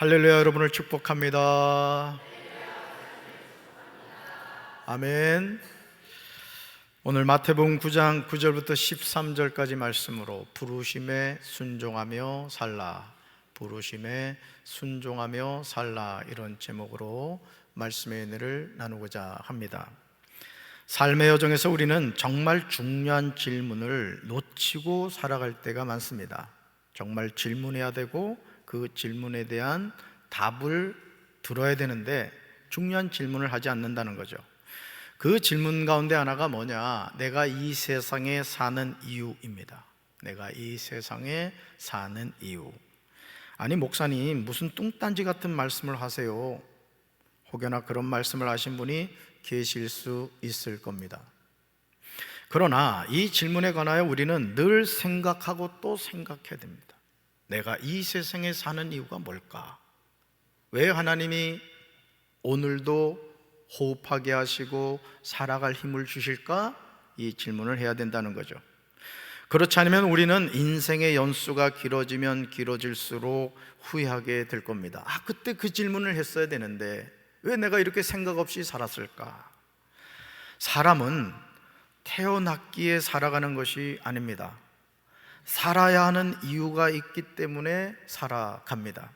할렐루야. 여러분을 축복합니다. 아멘. 오늘 마태복음 9장 9절부터 13절까지 말씀으로 부르심에 순종하며 살라, 부르심에 순종하며 살라, 이런 제목으로 말씀의 은혜를 나누고자 합니다. 삶의 여정에서 우리는 정말 중요한 질문을 놓치고 살아갈 때가 많습니다. 정말 질문해야 되고 그 질문에 대한 답을 들어야 되는데 중요한 질문을 하지 않는다는 거죠. 그 질문 가운데 하나가 뭐냐? 내가 이 세상에 사는 이유입니다. 내가 이 세상에 사는 이유. 아니, 목사님 무슨 뚱딴지 같은 말씀을 하세요? 혹여나 그런 말씀을 하신 분이 계실 수 있을 겁니다. 그러나 이 질문에 관하여 우리는 늘 생각하고 또 생각해야 됩니다. 내가 이 세상에 사는 이유가 뭘까? 왜 하나님이 오늘도 호흡하게 하시고 살아갈 힘을 주실까? 이 질문을 해야 된다는 거죠. 그렇지 않으면 우리는 인생의 연수가 길어지면 길어질수록 후회하게 될 겁니다. 그때 그 질문을 했어야 되는데 왜 내가 이렇게 생각 없이 살았을까? 사람은 태어났기에 살아가는 것이 아닙니다. 살아야 하는 이유가 있기 때문에 살아갑니다.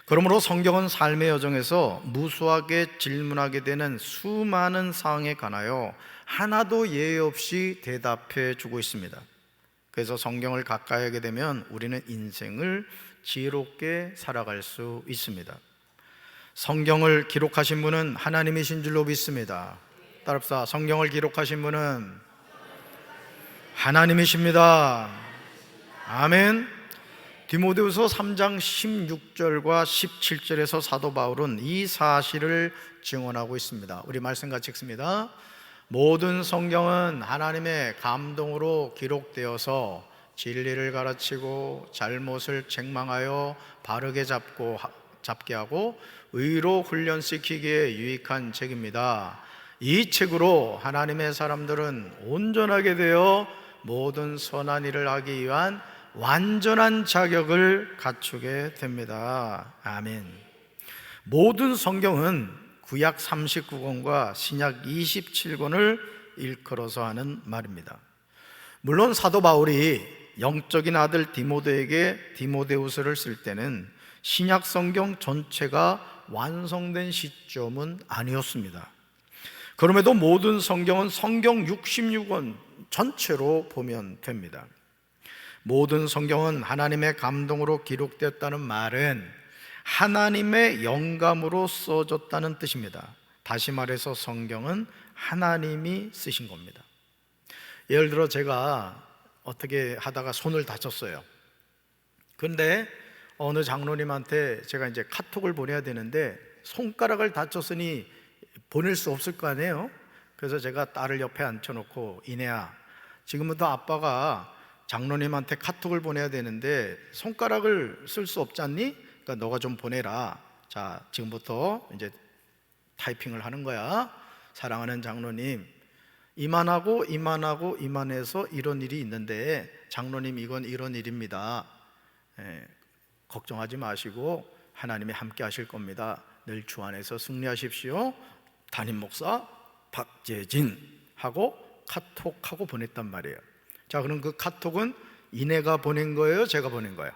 그러므로 성경은 삶의 여정에서 무수하게 질문하게 되는 수많은 상황에 관하여 하나도 예외 없이 대답해 주고 있습니다. 그래서 성경을 가까이 하게 되면 우리는 인생을 지혜롭게 살아갈 수 있습니다. 성경을 기록하신 분은 하나님이신 줄로 믿습니다. 따라합시다. 성경을 기록하신 분은 하나님이십니다. 아멘. 디모데후서 3장 16절과 17절에서 사도 바울은 이 사실을 증언하고 있습니다. 우리 말씀 같이 읽습니다. 모든 성경은 하나님의 감동으로 기록되어서 진리를 가르치고 잘못을 책망하여 바르게 잡게 하고 의로 훈련시키기에 유익한 책입니다. 이 책으로 하나님의 사람들은 온전하게 되어 모든 선한 일을 하기 위한 완전한 자격을 갖추게 됩니다. 아멘. 모든 성경은 구약 39권과 신약 27권을 일컬어서 하는 말입니다. 물론 사도 바울이 영적인 아들 디모데에게 디모데후서를 쓸 때는 신약 성경 전체가 완성된 시점은 아니었습니다. 그럼에도 모든 성경은 성경 66권 전체로 보면 됩니다. 모든 성경은 하나님의 감동으로 기록되었다는 말은 하나님의 영감으로 써졌다는 뜻입니다. 다시 말해서 성경은 하나님이 쓰신 겁니다. 예를 들어 제가 어떻게 하다가 손을 다쳤어요. 그런데 어느 장로님한테 제가 이제 카톡을 보내야 되는데 손가락을 다쳤으니 보낼 수 없을 거 아니에요. 그래서 제가 딸을 옆에 앉혀놓고, 이내야, 지금부터 아빠가 장로님한테 카톡을 보내야 되는데 손가락을 쓸 수 없지 않니? 그러니까 너가 좀 보내라. 자, 지금부터 이제 타이핑을 하는 거야. 사랑하는 장로님, 이만하고 이만하고 이만해서 이런 일이 있는데 장로님, 이건 이런 일입니다. 걱정하지 마시고 하나님이 함께 하실 겁니다. 늘 주 안에서 승리하십시오. 담임 목사 박재진 하고 카톡하고 보냈단 말이에요. 자, 그럼 그 카톡은 이내가 보낸 거예요? 제가 보낸 거예요?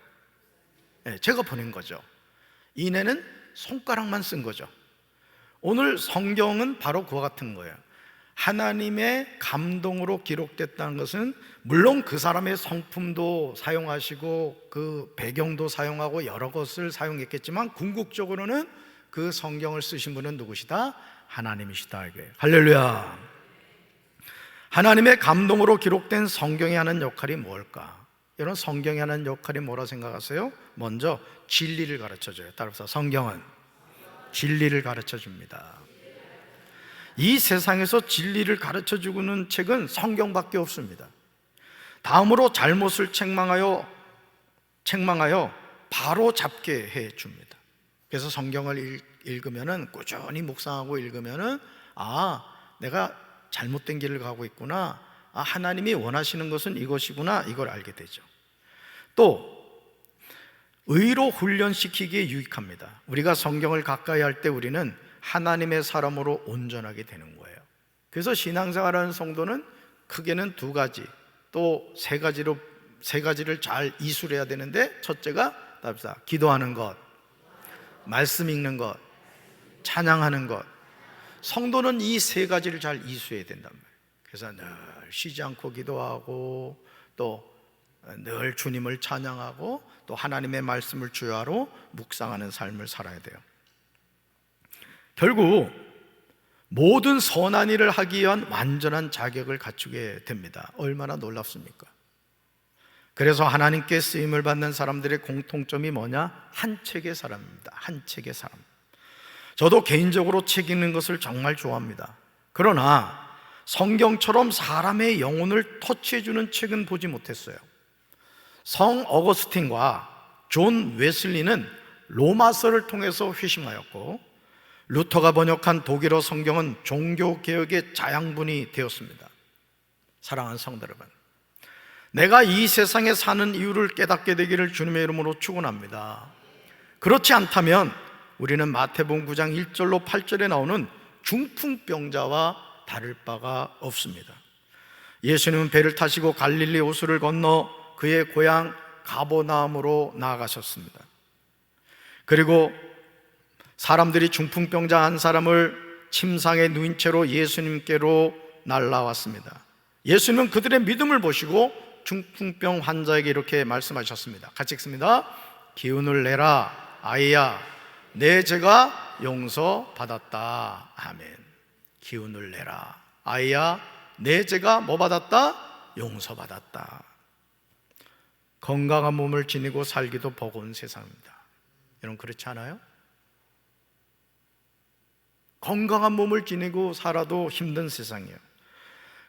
제가 보낸 거죠. 이내는 손가락만 쓴 거죠. 오늘 성경은 바로 그와 같은 거예요. 하나님의 감동으로 기록됐다는 것은 물론 그 사람의 성품도 사용하시고 그 배경도 사용하고 여러 것을 사용했겠지만 궁극적으로는 그 성경을 쓰신 분은 누구시다? 하나님이시다, 이거예요. 할렐루야. 하나님의 감동으로 기록된 성경이 하는 역할이 뭘까? 여러분, 성경이 하는 역할이 뭐라 생각하세요? 먼저 진리를 가르쳐줘요. 따라서 성경은 진리를 가르쳐줍니다. 이 세상에서 진리를 가르쳐주는 책은 성경밖에 없습니다. 다음으로 잘못을 책망하여 바로 잡게 해줍니다. 그래서 성경을 읽으면은, 꾸준히 묵상하고 읽으면은, 내가 잘못된 길을 가고 있구나, 하나님이 원하시는 것은 이것이구나, 이걸 알게 되죠. 또 의로 훈련시키기에 유익합니다. 우리가 성경을 가까이 할 때 우리는 하나님의 사람으로 온전하게 되는 거예요. 그래서 신앙생활하는 성도는 크게는 두 가지, 또 세 가지를 잘 이술해야 되는데, 첫째가 답사 기도하는 것, 말씀 읽는 것, 찬양하는 것. 성도는 이 세 가지를 잘 이수해야 된단 말이에요. 그래서 늘 쉬지 않고 기도하고, 또 늘 주님을 찬양하고, 또 하나님의 말씀을 주야로 묵상하는 삶을 살아야 돼요. 결국 모든 선한 일을 하기 위한 완전한 자격을 갖추게 됩니다. 얼마나 놀랍습니까? 그래서 하나님께 쓰임을 받는 사람들의 공통점이 뭐냐? 한 책의 사람입니다. 한 책의 사람. 저도 개인적으로 책 읽는 것을 정말 좋아합니다. 그러나 성경처럼 사람의 영혼을 터치해주는 책은 보지 못했어요. 성 어거스틴과 존 웨슬리는 로마서를 통해서 회심하였고, 루터가 번역한 독일어 성경은 종교개혁의 자양분이 되었습니다. 사랑하는 성도 여러분, 내가 이 세상에 사는 이유를 깨닫게 되기를 주님의 이름으로 축원합니다. 그렇지 않다면 우리는 마태복음 9장 1절로 8절에 나오는 중풍병자와 다를 바가 없습니다. 예수님은 배를 타시고 갈릴리 호수를 건너 그의 고향 가버나움으로 나아가셨습니다. 그리고 사람들이 중풍병자 한 사람을 침상에 누인 채로 예수님께로 날라왔습니다. 예수님은 그들의 믿음을 보시고 중풍병 환자에게 이렇게 말씀하셨습니다. 같이 읽습니다. 기운을 내라 아이야, 내 죄가 용서받았다. 아멘. 기운을 내라 아이야, 내 죄가 뭐 받았다? 용서받았다. 건강한 몸을 지니고 살기도 버거운 세상입니다. 여러분 그렇지 않아요? 건강한 몸을 지니고 살아도 힘든 세상이에요.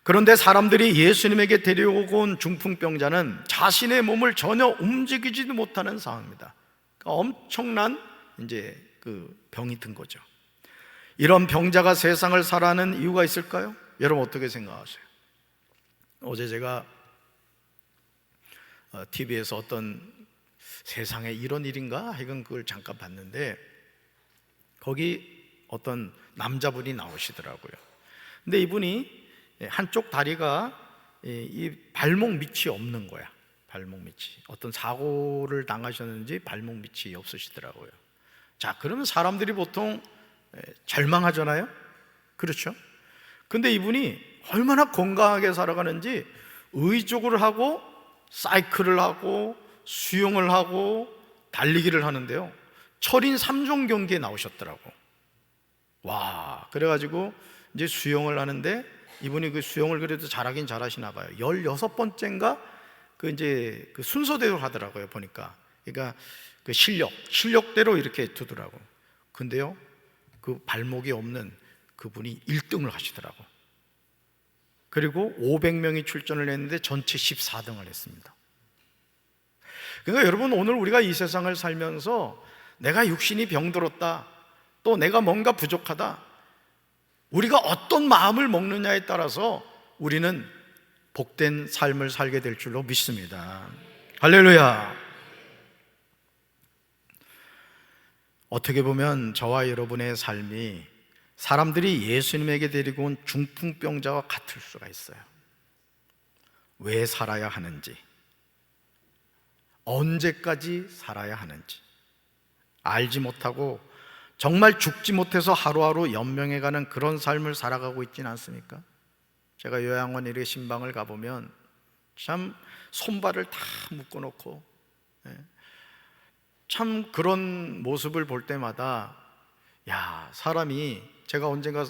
그런데 사람들이 예수님에게 데려오고 온 중풍병자는 자신의 몸을 전혀 움직이지도 못하는 상황입니다. 그러니까 엄청난 그 병이 든 거죠. 이런 병자가 세상을 살아가는 이유가 있을까요? 여러분 어떻게 생각하세요? 어제 제가 TV에서 어떤 세상에 이런 일인가? 하여간 그걸 잠깐 봤는데, 거기 어떤 남자분이 나오시더라고요. 근데 이분이 한쪽 다리가 이 발목 밑이 없는 거야. 발목 밑이. 어떤 사고를 당하셨는지 발목 밑이 없으시더라고요. 자, 그러면 사람들이 보통 절망하잖아요? 그렇죠? 근데 이분이 얼마나 건강하게 살아가는지 의족을 하고 사이클을 하고 수영을 하고 달리기를 하는데요, 철인 3종 경기에 나오셨더라고. 와, 그래가지고 이제 수영을 하는데 이분이 그 수영을 그래도 잘하긴 잘하시나 봐요. 16번째인가 그 순서대로 하더라고요, 보니까. 그러니까 그 실력대로 이렇게 두더라고. 근데요, 그 발목이 없는 그분이 1등을 하시더라고. 그리고 500명이 출전을 했는데 전체 14등을 했습니다. 그러니까 여러분, 오늘 우리가 이 세상을 살면서 내가 육신이 병들었다, 또 내가 뭔가 부족하다, 우리가 어떤 마음을 먹느냐에 따라서 우리는 복된 삶을 살게 될 줄로 믿습니다. 할렐루야. 어떻게 보면 저와 여러분의 삶이 사람들이 예수님에게 데리고 온 중풍병자와 같을 수가 있어요. 왜 살아야 하는지, 언제까지 살아야 하는지 알지 못하고 정말 죽지 못해서 하루하루 연명해가는 그런 삶을 살아가고 있지는 않습니까? 제가 요양원 일의 신방을 가보면 참 손발을 다 묶어놓고, 참 그런 모습을 볼 때마다, 야, 사람이, 제가 언젠가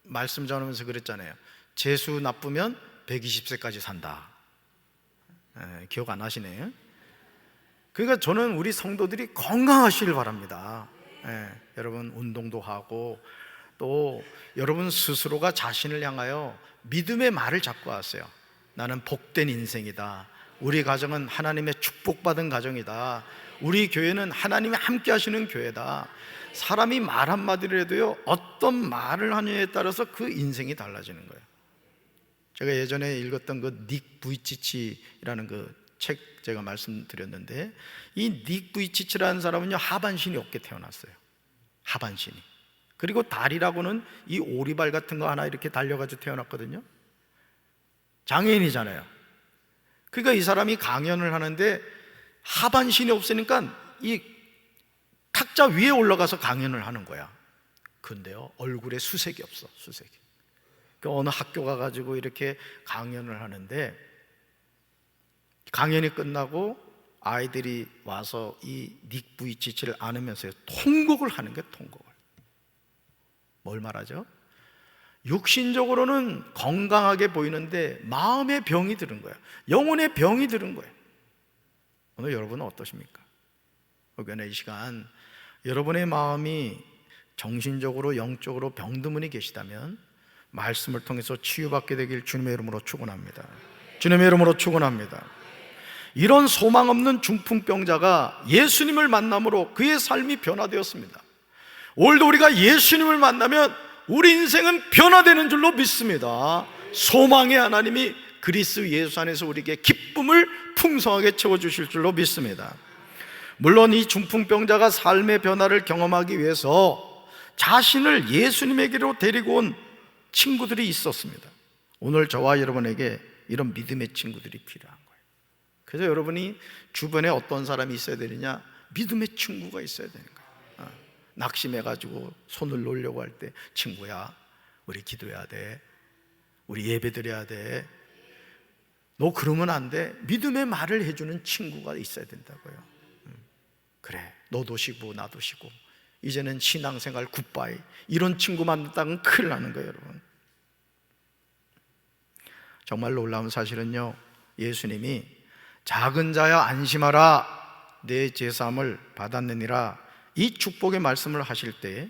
말씀 전하면서 그랬잖아요. 재수 나쁘면 120세까지 산다. 기억 안 하시네요? 그러니까 저는 우리 성도들이 건강하시길 바랍니다. 여러분 운동도 하고, 또 여러분 스스로가 자신을 향하여 믿음의 말을 잡고 하세요. 나는 복된 인생이다. 우리 가정은 하나님의 축복받은 가정이다. 우리 교회는 하나님이 함께 하시는 교회다. 사람이 말 한마디를 해도요, 어떤 말을 하느냐에 따라서 그 인생이 달라지는 거예요. 제가 예전에 읽었던 그 닉 부이치치라는 그 책 제가 말씀드렸는데, 이 닉 부이치치라는 사람은요 하반신이 없게 태어났어요. 하반신이. 그리고 다리라고는 이 오리발 같은 거 하나 이렇게 달려가지고 태어났거든요. 장애인이잖아요. 그러니까 이 사람이 강연을 하는데 하반신이 없으니까 이 탁자 위에 올라가서 강연을 하는 거야. 근데요 얼굴에 수색이 없어. 수색이. 그러니까 어느 학교 가가지고 이렇게 강연을 하는데, 강연이 끝나고 아이들이 와서 이 닉 부이치치를 안으면서 통곡을 하는 거예요. 통곡을. 뭘 말하죠? 육신적으로는 건강하게 보이는데 마음의 병이 들은 거예요. 영혼의 병이 들은 거예요. 오늘 여러분은 어떠십니까? 혹여나 이 시간 여러분의 마음이 정신적으로 영적으로 병드문이 계시다면 말씀을 통해서 치유받게 되길 주님의 이름으로 축원합니다. 주님의 이름으로 축원합니다. 이런 소망 없는 중풍병자가 예수님을 만남으로 그의 삶이 변화되었습니다. 오늘도 우리가 예수님을 만나면 우리 인생은 변화되는 줄로 믿습니다. 소망의 하나님이 그리스도 예수 안에서 우리에게 기쁨을 풍성하게 채워주실 줄로 믿습니다. 물론 이 중풍병자가 삶의 변화를 경험하기 위해서 자신을 예수님에게로 데리고 온 친구들이 있었습니다. 오늘 저와 여러분에게 이런 믿음의 친구들이 필요한 거예요. 그래서 여러분이 주변에 어떤 사람이 있어야 되느냐? 믿음의 친구가 있어야 되는 거예요. 낙심해가지고 손을 놓으려고 할 때, 친구야 우리 기도해야 돼, 우리 예배 드려야 돼, 너 그러면 안 돼. 믿음의 말을 해주는 친구가 있어야 된다고요. 그래, 너도 쉬고 나도 쉬고 이제는 신앙생활 굿바이. 이런 친구 만났다면 큰일 나는 거예요. 여러분, 정말 놀라운 사실은요, 예수님이 작은 자야 안심하라 내 제사함을 받았느니라, 이 축복의 말씀을 하실 때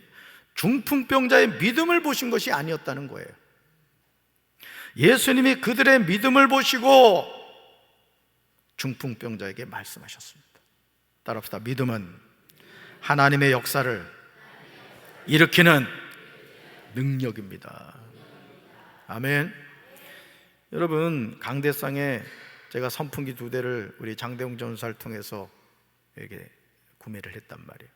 중풍병자의 믿음을 보신 것이 아니었다는 거예요. 예수님이 그들의 믿음을 보시고 중풍병자에게 말씀하셨습니다. 따라합시다. 믿음은 하나님의 역사를 일으키는 능력입니다. 아멘. 여러분, 강대상에 제가 선풍기 2대를 우리 장대웅 전사를 통해서 이렇게 구매를 했단 말이에요.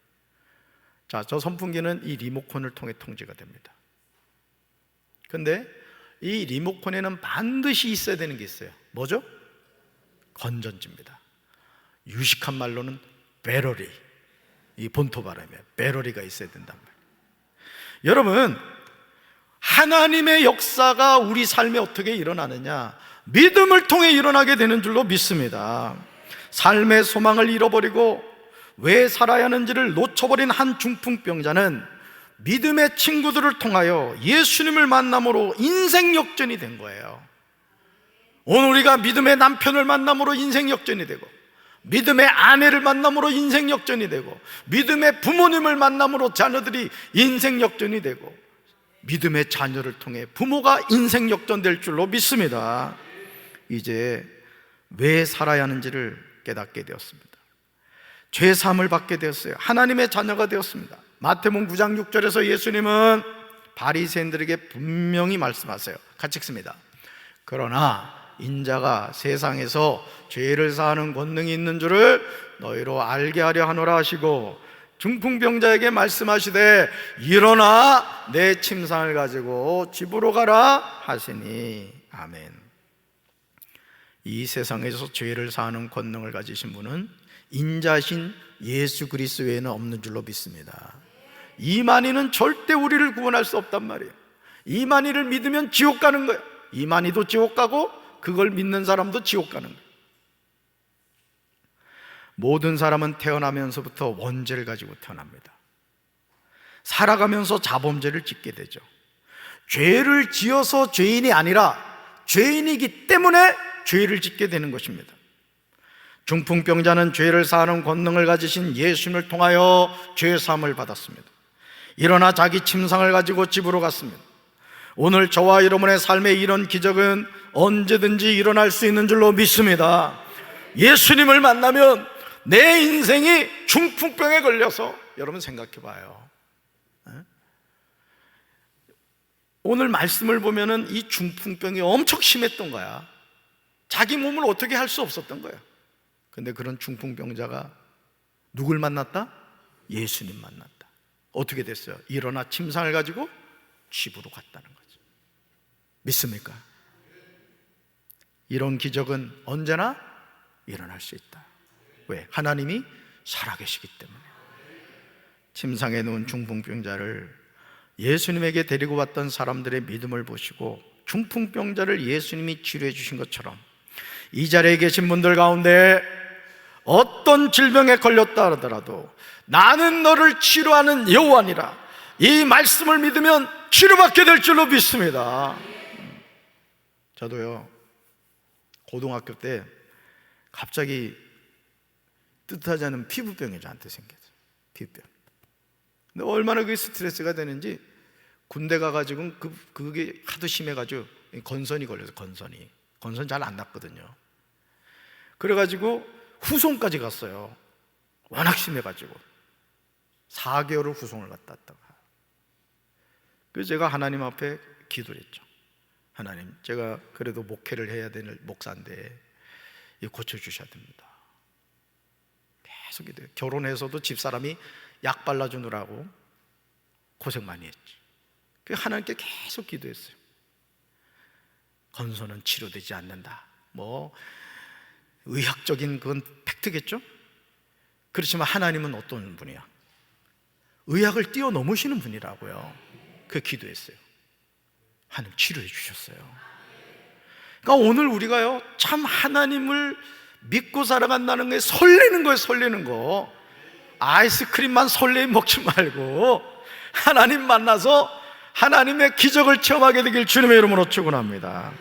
자, 저 선풍기는 이 리모컨을 통해 통제가 됩니다. 근데 이 리모컨에는 반드시 있어야 되는 게 있어요. 뭐죠? 건전지입니다. 유식한 말로는 배터리. 이 본토 발음에 배터리가 있어야 된단 말이에요. 여러분, 하나님의 역사가 우리 삶에 어떻게 일어나느냐? 믿음을 통해 일어나게 되는 줄로 믿습니다. 삶의 소망을 잃어버리고 왜 살아야 하는지를 놓쳐버린 한 중풍병자는 믿음의 친구들을 통하여 예수님을 만남으로 인생 역전이 된 거예요. 오늘 우리가 믿음의 남편을 만남으로 인생 역전이 되고, 믿음의 아내를 만남으로 인생 역전이 되고, 믿음의 부모님을 만남으로 자녀들이 인생 역전이 되고, 믿음의 자녀를 통해 부모가 인생 역전될 줄로 믿습니다. 이제 왜 살아야 하는지를 깨닫게 되었습니다. 죄 사함을 받게 되었어요. 하나님의 자녀가 되었습니다. 마태복음 9장 6절에서 예수님은 바리새인들에게 분명히 말씀하세요. 같이 읽습니다. 그러나 인자가 세상에서 죄를 사하는 권능이 있는 줄을 너희로 알게 하려 하노라 하시고, 중풍병자에게 말씀하시되 일어나 내 침상을 가지고 집으로 가라 하시니. 아멘. 이 세상에서 죄를 사하는 권능을 가지신 분은 인자신 예수 그리스도 외에는 없는 줄로 믿습니다. 이만희는 절대 우리를 구원할 수 없단 말이에요. 이만희를 믿으면 지옥 가는 거예요. 이만희도 지옥 가고 그걸 믿는 사람도 지옥 가는 거예요. 모든 사람은 태어나면서부터 원죄를 가지고 태어납니다. 살아가면서 자범죄를 짓게 되죠. 죄를 지어서 죄인이 아니라 죄인이기 때문에 죄를 짓게 되는 것입니다. 중풍병자는 죄를 사하는 권능을 가지신 예수님을 통하여 죄사함을 받았습니다. 일어나 자기 침상을 가지고 집으로 갔습니다. 오늘 저와 여러분의 삶에 이런 기적은 언제든지 일어날 수 있는 줄로 믿습니다. 예수님을 만나면 내 인생이 중풍병에 걸려서, 여러분 생각해 봐요. 오늘 말씀을 보면은 이 중풍병이 엄청 심했던 거야. 자기 몸을 어떻게 할 수 없었던 거야. 근데 그런 중풍병자가 누굴 만났다? 예수님 만났다. 어떻게 됐어요? 일어나 침상을 가지고 집으로 갔다는 거죠. 믿습니까? 이런 기적은 언제나 일어날 수 있다. 왜? 하나님이 살아계시기 때문에. 침상에 누운 중풍병자를 예수님에게 데리고 왔던 사람들의 믿음을 보시고 중풍병자를 예수님이 치료해 주신 것처럼 이 자리에 계신 분들 가운데 어떤 질병에 걸렸다 하더라도 나는 너를 치료하는 여호와니라, 이 말씀을 믿으면 치료받게 될 줄로 믿습니다. 저도요, 고등학교 때 갑자기 뜻하지 않은 피부병이 저한테 생겼어요. 피부병. 근데 얼마나 그게 스트레스가 되는지 군대 가가지고 그게 하도 심해가지고 건선이 걸려서 건선 잘 안 났거든요. 그래가지고 후송까지 갔어요. 워낙 심해가지고 4개월을 후송을 갔다 왔다가. 그래서 제가 하나님 앞에 기도를 했죠. 하나님, 제가 그래도 목회를 해야 되는 목사인데 이거 고쳐주셔야 됩니다. 계속 기도해요. 결혼해서도 집사람이 약 발라주느라고 고생 많이 했지. 그래서 하나님께 계속 기도했어요. 건선은 치료되지 않는다. 뭐 의학적인 그건 팩트겠죠? 그렇지만 하나님은 어떤 분이야? 의학을 뛰어넘으시는 분이라고요. 그 기도했어요. 하나님 치료해 주셨어요. 그러니까 오늘 우리가요, 참 하나님을 믿고 살아간다는 게 설레는 거예요. 설레는 거. 아이스크림만 설레임 먹지 말고 하나님 만나서 하나님의 기적을 체험하게 되길 주님의 이름으로 축원합니다.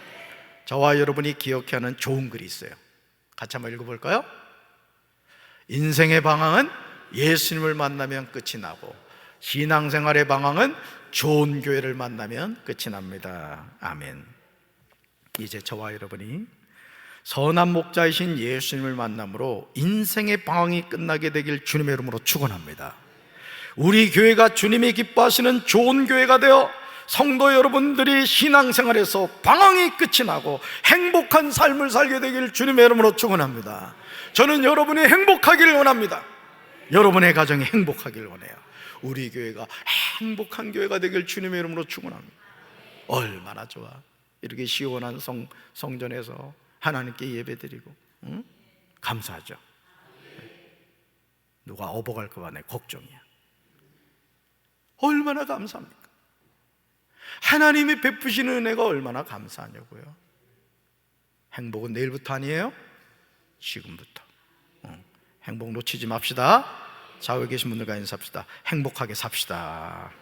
저와 여러분이 기억해야 하는 좋은 글이 있어요. 같이 한번 읽어볼까요? 인생의 방황은 예수님을 만나면 끝이 나고 신앙생활의 방황은 좋은 교회를 만나면 끝이 납니다. 아멘. 이제 저와 여러분이 선한 목자이신 예수님을 만남으로 인생의 방황이 끝나게 되길 주님의 이름으로 축원합니다. 우리 교회가 주님이 기뻐하시는 좋은 교회가 되어 성도 여러분들이 신앙생활에서 방황이 끝이 나고 행복한 삶을 살게 되길 주님의 이름으로 축원합니다. 저는 여러분이 행복하기를 원합니다. 여러분의 가정이 행복하기를 원해요. 우리 교회가 행복한 교회가 되길 주님의 이름으로 축원합니다. 얼마나 좋아. 이렇게 시원한 성전에서 하나님께 예배드리고, 응? 감사하죠. 누가 업어갈까 봐 내 걱정이야. 얼마나 감사합니까? 하나님이 베푸시는 은혜가 얼마나 감사하냐고요. 행복은 내일부터 아니에요? 지금부터. 행복 놓치지 맙시다. 좌우에 계신 분들과 인사합시다. 행복하게 삽시다.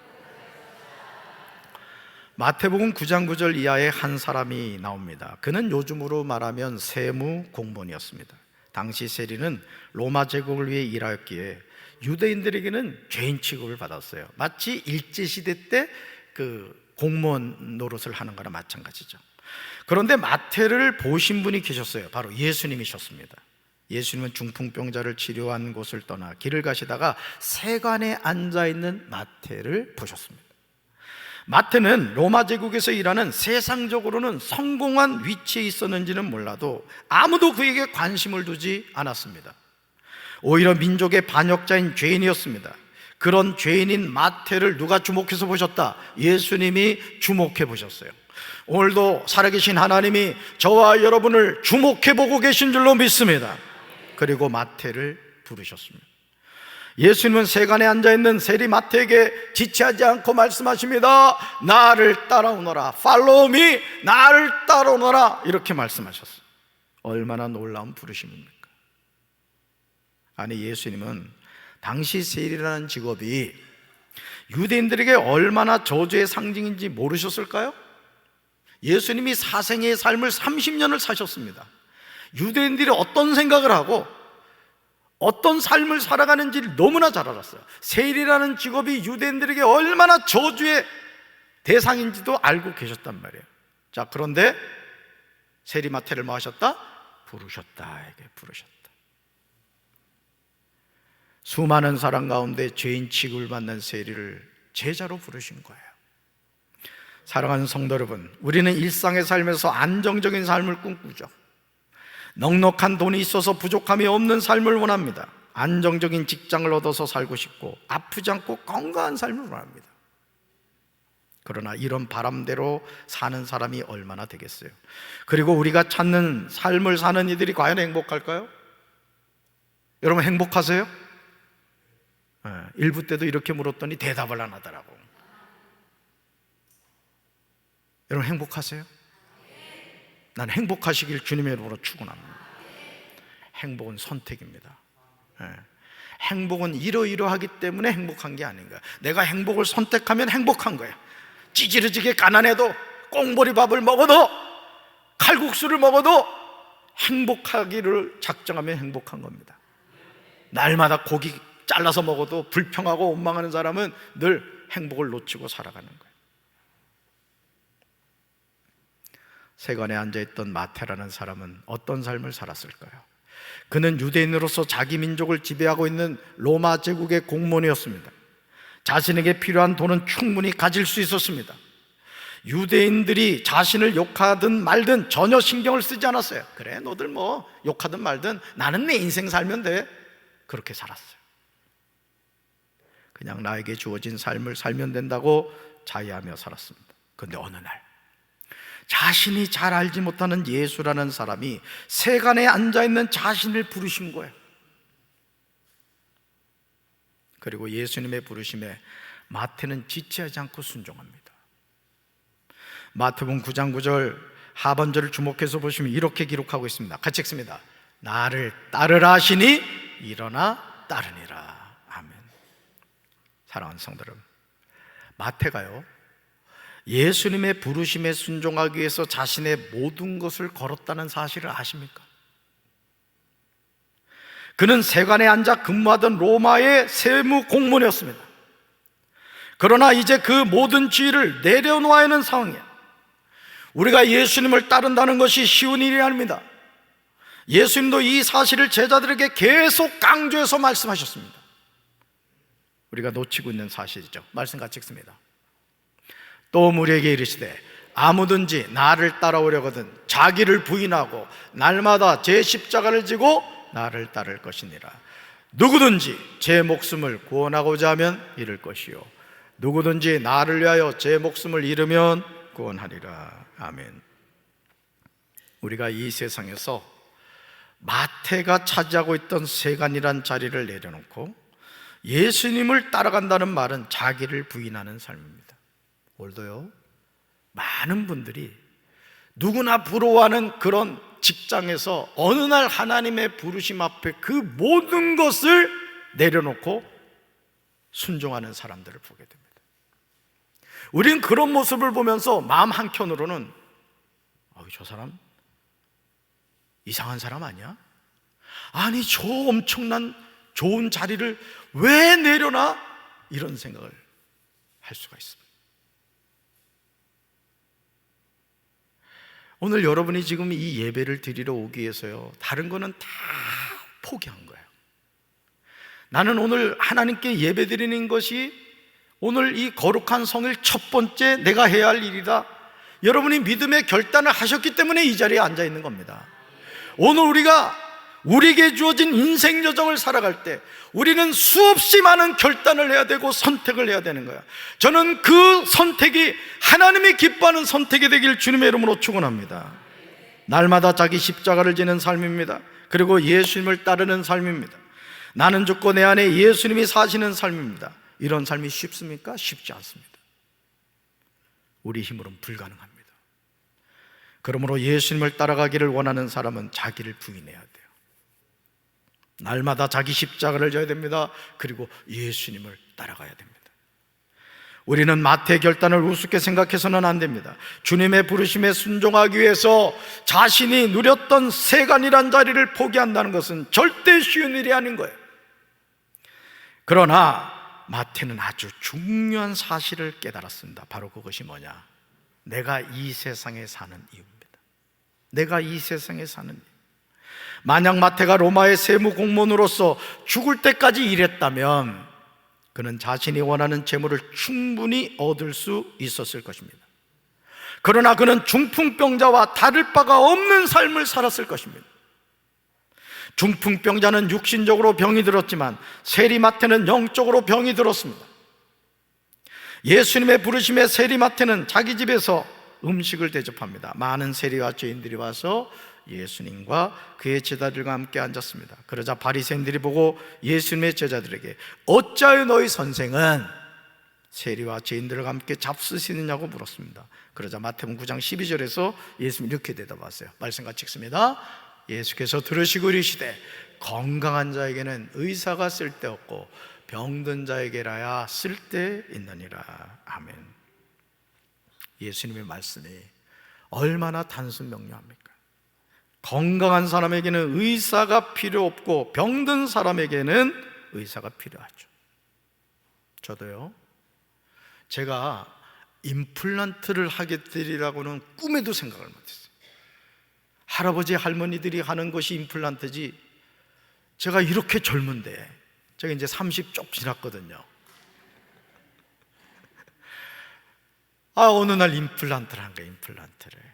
마태복음 9장 9절 이하에 한 사람이 나옵니다. 그는 요즘으로 말하면 세무 공무원이었습니다. 당시 세리는 로마 제국을 위해 일하였기에 유대인들에게는 죄인 취급을 받았어요. 마치 일제시대 때 그 공무원 노릇을 하는 거나 마찬가지죠. 그런데 마태를 보신 분이 계셨어요. 바로 예수님이셨습니다. 예수님은 중풍병자를 치료한 곳을 떠나 길을 가시다가 세관에 앉아있는 마태를 보셨습니다. 마태는 로마 제국에서 일하는 세상적으로는 성공한 위치에 있었는지는 몰라도 아무도 그에게 관심을 두지 않았습니다. 오히려 민족의 반역자인 죄인이었습니다. 그런 죄인인 마태를 누가 주목해서 보셨다? 예수님이 주목해 보셨어요. 오늘도 살아계신 하나님이 저와 여러분을 주목해 보고 계신 줄로 믿습니다. 그리고 마태를 부르셨습니다. 예수님은 세간에 앉아있는 세리 마태에게 지체하지 않고 말씀하십니다. 나를 따라오너라. Follow me. 나를 따라오너라. 이렇게 말씀하셨어요. 얼마나 놀라운 부르심입니까? 아니, 예수님은 당시 세리라는 직업이 유대인들에게 얼마나 저주의 상징인지 모르셨을까요? 예수님이 사생애의 삶을 30년을 사셨습니다. 유대인들이 어떤 생각을 하고 어떤 삶을 살아가는지를 너무나 잘 알았어요. 세리라는 직업이 유대인들에게 얼마나 저주의 대상인지도 알고 계셨단 말이에요. 자, 그런데 세리 마태를 뭐 하셨다? 부르셨다. 이게 부르셨다. 수많은 사람 가운데 죄인 취급을 받는 세리를 제자로 부르신 거예요. 사랑하는 성도 여러분, 우리는 일상의 삶에서 안정적인 삶을 꿈꾸죠. 넉넉한 돈이 있어서 부족함이 없는 삶을 원합니다. 안정적인 직장을 얻어서 살고 싶고 아프지 않고 건강한 삶을 원합니다. 그러나 이런 바람대로 사는 사람이 얼마나 되겠어요? 그리고 우리가 찾는 삶을 사는 이들이 과연 행복할까요? 여러분 행복하세요? 일부 때도 이렇게 물었더니 대답을 안 하더라고. 여러분 행복하세요? 난 행복하시길 주님의 이름으로 축원합니다. 행복은 선택입니다. 행복은 이러이러하기 때문에 행복한 게 아닌가. 내가 행복을 선택하면 행복한 거야. 찌질해지게 가난해도 꽁보리밥을 먹어도 칼국수를 먹어도 행복하기를 작정하면 행복한 겁니다. 날마다 고기 잘라서 먹어도 불평하고 원망하는 사람은 늘 행복을 놓치고 살아가는 거예요. 세관에 앉아있던 마태라는 사람은 어떤 삶을 살았을까요? 그는 유대인으로서 자기 민족을 지배하고 있는 로마 제국의 공무원이었습니다. 자신에게 필요한 돈은 충분히 가질 수 있었습니다. 유대인들이 자신을 욕하든 말든 전혀 신경을 쓰지 않았어요. 그래 너들 뭐 욕하든 말든 나는 내 인생 살면 돼. 그렇게 살았어요. 그냥 나에게 주어진 삶을 살면 된다고 자유하며 살았습니다. 그런데 어느 날 자신이 잘 알지 못하는 예수라는 사람이 세간에 앉아있는 자신을 부르신 거예요. 그리고 예수님의 부르심에 마태는 지체하지 않고 순종합니다. 마태복음 9장 9절 하반절을 주목해서 보시면 이렇게 기록하고 있습니다. 같이 읽습니다. 나를 따르라 하시니 일어나 따르니라. 아멘. 사랑하는 성도 여러분, 마태가요 예수님의 부르심에 순종하기 위해서 자신의 모든 것을 걸었다는 사실을 아십니까? 그는 세관에 앉아 근무하던 로마의 세무 공무원이었습니다. 그러나 이제 그 모든 지위를 내려놓아야 하는 상황이에요. 우리가 예수님을 따른다는 것이 쉬운 일이 아닙니다. 예수님도 이 사실을 제자들에게 계속 강조해서 말씀하셨습니다. 우리가 놓치고 있는 사실이죠. 말씀 같이 읽습니다. 또 우리에게 이르시되 아무든지 나를 따라오려거든 자기를 부인하고 날마다 제 십자가를 지고 나를 따를 것이니라. 누구든지 제 목숨을 구원하고자 하면 잃을 것이요 누구든지 나를 위하여 제 목숨을 잃으면 구원하리라. 아멘. 우리가 이 세상에서 마태가 차지하고 있던 세간이란 자리를 내려놓고 예수님을 따라간다는 말은 자기를 부인하는 삶입니다. 오늘도요 많은 분들이 누구나 부러워하는 그런 직장에서 어느 날 하나님의 부르심 앞에 그 모든 것을 내려놓고 순종하는 사람들을 보게 됩니다. 우린 그런 모습을 보면서 마음 한켠으로는 저 사람 이상한 사람 아니야? 아니 저 엄청난 좋은 자리를 왜 내려놔? 이런 생각을 할 수가 있습니다. 오늘 여러분이 지금 이 예배를 드리러 오기 위해서요 다른 거는 다 포기한 거예요. 나는 오늘 하나님께 예배 드리는 것이 오늘 이 거룩한 성일 첫 번째 내가 해야 할 일이다. 여러분이 믿음의 결단을 하셨기 때문에 이 자리에 앉아 있는 겁니다. 오늘 우리에게 주어진 인생 여정을 살아갈 때 우리는 수없이 많은 결단을 해야 되고 선택을 해야 되는 거야. 저는 그 선택이 하나님이 기뻐하는 선택이 되길 주님의 이름으로 축원합니다. 날마다 자기 십자가를 지는 삶입니다. 그리고 예수님을 따르는 삶입니다. 나는 죽고 내 안에 예수님이 사시는 삶입니다. 이런 삶이 쉽습니까? 쉽지 않습니다. 우리 힘으로는 불가능합니다. 그러므로 예수님을 따라가기를 원하는 사람은 자기를 부인해야 돼요. 날마다 자기 십자가를 져야 됩니다. 그리고 예수님을 따라가야 됩니다. 우리는 마태의 결단을 우습게 생각해서는 안 됩니다. 주님의 부르심에 순종하기 위해서 자신이 누렸던 세간이란 자리를 포기한다는 것은 절대 쉬운 일이 아닌 거예요. 그러나 마태는 아주 중요한 사실을 깨달았습니다. 바로 그것이 뭐냐? 내가 이 세상에 사는 이유입니다. 내가 이 세상에 사는 이유. 만약 마태가 로마의 세무 공무원으로서 죽을 때까지 일했다면 그는 자신이 원하는 재물을 충분히 얻을 수 있었을 것입니다. 그러나 그는 중풍병자와 다를 바가 없는 삶을 살았을 것입니다. 중풍병자는 육신적으로 병이 들었지만 세리마태는 영적으로 병이 들었습니다. 예수님의 부르심에 세리마태는 자기 집에서 음식을 대접합니다. 많은 세리와 죄인들이 와서 예수님과 그의 제자들과 함께 앉았습니다. 그러자 바리새인들이 보고 예수님의 제자들에게 어찌하여 너희 선생은 세리와 죄인들과 함께 잡수시느냐고 물었습니다. 그러자 마태복음 9장 12절에서 예수님이 이렇게 대답하세요. 말씀 같이 읽습니다. 예수께서 들으시고 이르시되 건강한 자에게는 의사가 쓸데없고 병든 자에게라야 쓸데있느니라. 아멘. 예수님의 말씀이 얼마나 단순 명료합니까? 건강한 사람에게는 의사가 필요 없고 병든 사람에게는 의사가 필요하죠. 저도요, 제가 임플란트를 하게 되리라고는 꿈에도 생각을 못했어요. 할아버지 할머니들이 하는 것이 임플란트지, 제가 이렇게 젊은데, 제가 이제 30 쪽 지났거든요. 어느 날 임플란트를 한 거예요. 임플란트를.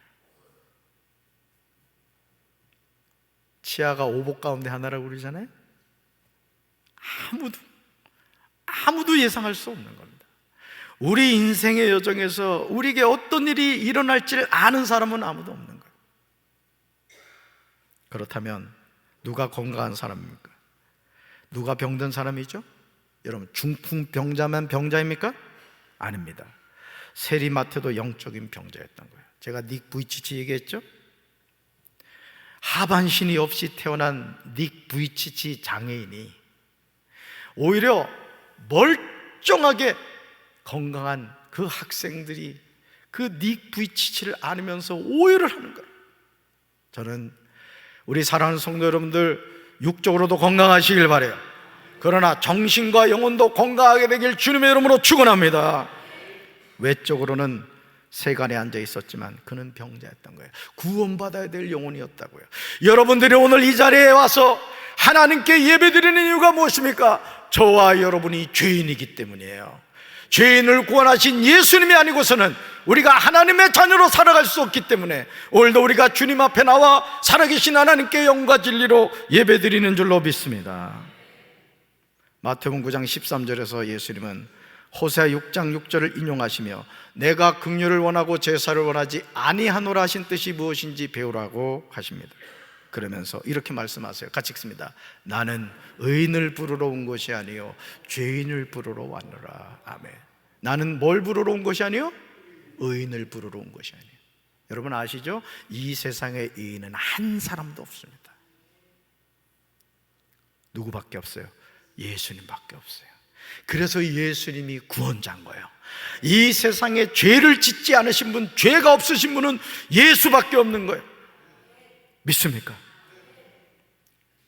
치아가 오복 가운데 하나라고 그러잖아요. 아무도 예상할 수 없는 겁니다. 우리 인생의 여정에서 우리에게 어떤 일이 일어날지를 아는 사람은 아무도 없는 거예요. 그렇다면 누가 건강한 사람입니까? 누가 병든 사람이죠? 여러분, 중풍병자만 병자입니까? 아닙니다. 세리마태도 영적인 병자였던 거예요. 제가 닉 부이치치 얘기했죠? 하반신이 없이 태어난 닉 부이치치 장애인이 오히려 멀쩡하게 건강한 그 학생들이 그 닉 부이치치를 안으면서 오해를 하는 거예요. 저는 우리 사랑하는 성도 여러분들 육적으로도 건강하시길 바라요. 그러나 정신과 영혼도 건강하게 되길 주님의 이름으로 축원합니다. 외적으로는 세간에 앉아 있었지만 그는 병자였던 거예요. 구원받아야 될 영혼이었다고요. 여러분들이 오늘 이 자리에 와서 하나님께 예배드리는 이유가 무엇입니까? 저와 여러분이 죄인이기 때문이에요. 죄인을 구원하신 예수님이 아니고서는 우리가 하나님의 자녀로 살아갈 수 없기 때문에 오늘도 우리가 주님 앞에 나와 살아계신 하나님께 영과 진리로 예배드리는 줄로 믿습니다. 마태복음 9장 13절에서 예수님은 호세아 6장 6절을 인용하시며 내가 긍휼을 원하고 제사를 원하지 아니하노라 하신 뜻이 무엇인지 배우라고 하십니다. 그러면서 이렇게 말씀하세요. 같이 읽습니다. 나는 의인을 부르러 온 것이 아니요 죄인을 부르러 왔노라. 아멘. 나는 뭘 부르러 온 것이 아니요 의인을 부르러 온 것이 아니에요. 여러분 아시죠? 이 세상에 의인은 한 사람도 없습니다. 누구밖에 없어요? 예수님밖에 없어요. 그래서 예수님이 구원자인 거예요. 이 세상에 죄를 짓지 않으신 분, 죄가 없으신 분은 예수밖에 없는 거예요. 믿습니까?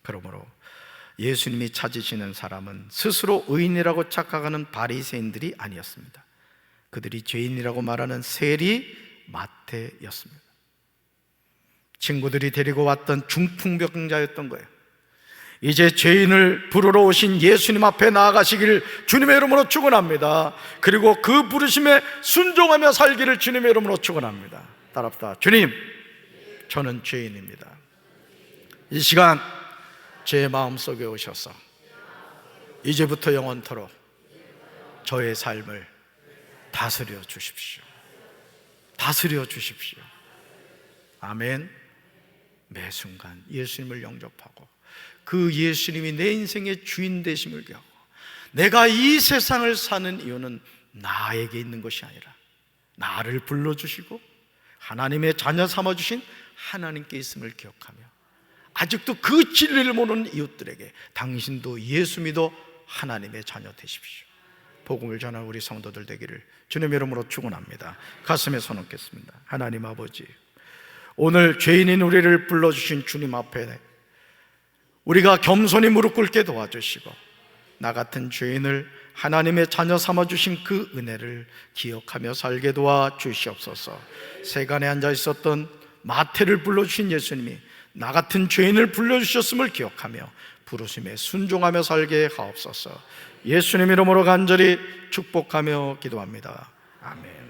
그러므로 예수님이 찾으시는 사람은 스스로 의인이라고 착각하는 바리새인들이 아니었습니다. 그들이 죄인이라고 말하는 세리 마태였습니다. 친구들이 데리고 왔던 중풍병자였던 거예요. 이제 죄인을 부르러 오신 예수님 앞에 나아가시기를 주님의 이름으로 축원합니다. 그리고 그 부르심에 순종하며 살기를 주님의 이름으로 축원합니다. 따라합시다. 주님, 저는 죄인입니다. 이 시간 제 마음속에 오셔서 이제부터 영원토록 저의 삶을 다스려 주십시오. 다스려 주십시오. 아멘. 매 순간 예수님을 영접하고 그 예수님이 내 인생의 주인 되심을 경험하고 내가 이 세상을 사는 이유는 나에게 있는 것이 아니라 나를 불러주시고 하나님의 자녀 삼아주신 하나님께 있음을 기억하며 아직도 그 진리를 모르는 이웃들에게 당신도 예수 믿어 하나님의 자녀 되십시오. 복음을 전하는 우리 성도들 되기를 주님의 이름으로 축원합니다. 가슴에 손 얹겠습니다. 하나님 아버지, 오늘 죄인인 우리를 불러주신 주님 앞에 우리가 겸손히 무릎 꿇게 도와주시고 나 같은 죄인을 하나님의 자녀 삼아주신 그 은혜를 기억하며 살게 도와주시옵소서. 세간에 앉아 있었던 마태를 불러주신 예수님이 나 같은 죄인을 불러주셨음을 기억하며 부르심에 순종하며 살게 하옵소서. 예수님 이름으로 간절히 축복하며 기도합니다. 아멘.